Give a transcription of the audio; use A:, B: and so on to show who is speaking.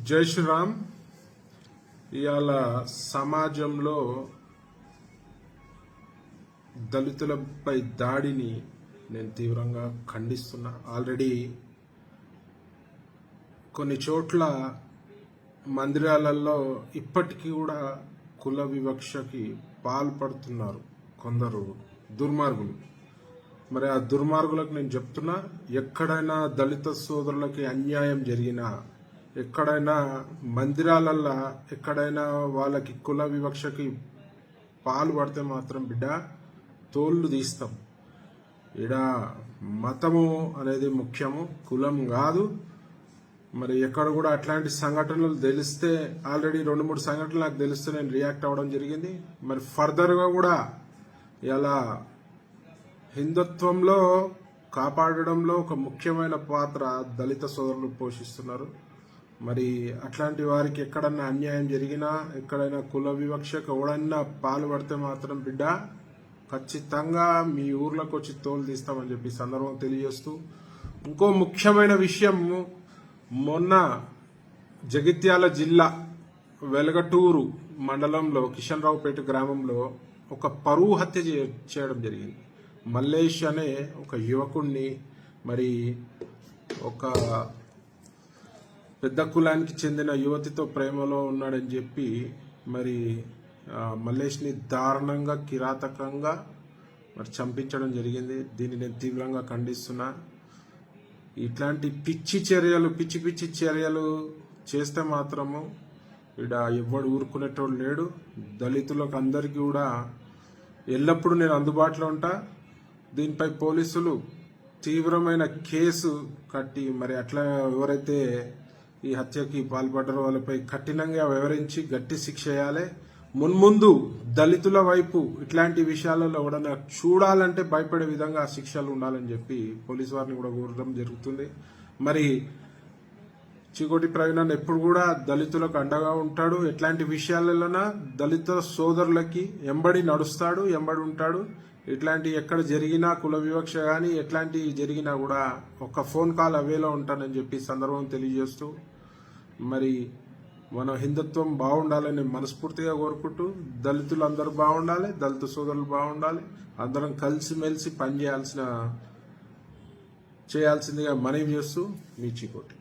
A: జై శ్రీరామ్. ఇవాళ సమాజంలో దళితులపై దాడిని నేను తీవ్రంగా ఖండిస్తున్నా. ఆల్రెడీ కొన్ని చోట్ల మందిరాలలో ఇప్పటికీ కూడా కుల వివక్షకి పాల్పడుతున్నారు కొందరు దుర్మార్గులు. మరి ఆ దుర్మార్గులకు నేను చెప్తున్నా, ఎక్కడైనా దళిత సోదరులకి అన్యాయం జరిగినా, ఎక్కడైనా మందిరాలల్లో ఎక్కడైనా వాళ్ళకి కుల వివక్షకి పాల్పడితే మాత్రం బిడ్డ తోళ్ళు తీస్తాం. ఈడ మతము అనేది ముఖ్యము, కులం కాదు. మరి ఎక్కడ కూడా అట్లాంటి సంఘటనలు తెలిస్తే, ఆల్రెడీ 2-3 సంఘటనలు నాకు తెలిస్తే నేను రియాక్ట్ అవ్వడం జరిగింది. మరి ఫర్దర్గా కూడా ఇలా హిందుత్వంలో కాపాడడంలో ఒక ముఖ్యమైన పాత్ర దళిత సోదరులు పోషిస్తున్నారు. మరి అట్లాంటి వారికి ఎక్కడన్నా అన్యాయం జరిగినా, ఎక్కడైనా కుల వివక్షకు ఎవడన్నా పాల్పడితే మాత్రం బిడ్డ ఖచ్చితంగా మీ ఊర్లోకి వచ్చి తోలు తీస్తామని చెప్పి సందర్భం తెలియజేస్తూ, ఇంకో ముఖ్యమైన విషయం, మొన్న జగిత్యాల జిల్లా వెలగటూరు మండలంలో కిషన్రావుపేట గ్రామంలో ఒక పరువు హత్య చేయడం జరిగింది. మల్లేష్ అనే ఒక యువకుడిని, మరి ఒక పెద్ద కులానికి చెందిన యువతితో ప్రేమలో ఉన్నాడని చెప్పి మరి మల్లేష్ని దారుణంగా కిరాతకంగా మరి చంపించడం జరిగింది. దీన్ని నేను తీవ్రంగా ఖండిస్తున్నా. ఇట్లాంటి పిచ్చి చర్యలు చేస్తే మాత్రము ఇక్కడ ఎవ్వడు ఊరుకునేటోడు లేడు. దళితులకు అందరికీ కూడా ఎల్లప్పుడూ నేను అందుబాటులో ఉంటా. దీనిపై పోలీసులు తీవ్రమైన కేసు కట్టి, మరి అట్లా ఎవరైతే ఈ హత్యకి పాల్పడ్డారో వాళ్ళపై కఠినంగా వివరించి గట్టి శిక్ష వేయాలి. మున్ముందు దళితుల వైపు ఇట్లాంటి విషయాలలో కూడా చూడాలంటే భయపడే విధంగా శిక్షలు ఉండాలని చెప్పి పోలీసు వారిని కూడా కోరడం జరుగుతుంది. మరి చికోటి ప్రవీణ్ ఎప్పుడు కూడా దళితులకు అండగా ఉంటాడు. ఎట్లాంటి విషయాలలోనా దళిత సోదరులకి ఎంబడి నడుస్తాడు, ఎంబడి ఉంటాడు. ఇట్లాంటి ఎక్కడ జరిగినా కుల వివక్ష కానీ ఎట్లాంటి జరిగినా కూడా ఒక ఫోన్ కాల్ అవేలో ఉంటానని చెప్పి సందర్భం తెలియజేస్తూ, మరి మన హిందుత్వం బాగుండాలని మనస్ఫూర్తిగా కోరుకుంటూ, దళితులు అందరూ బాగుండాలి, దళిత సోదరులు బాగుండాలి, అందరం కలిసిమెలిసి పని చేయాల్సిందిగా మనవి చేస్తూ మీ చికోటి.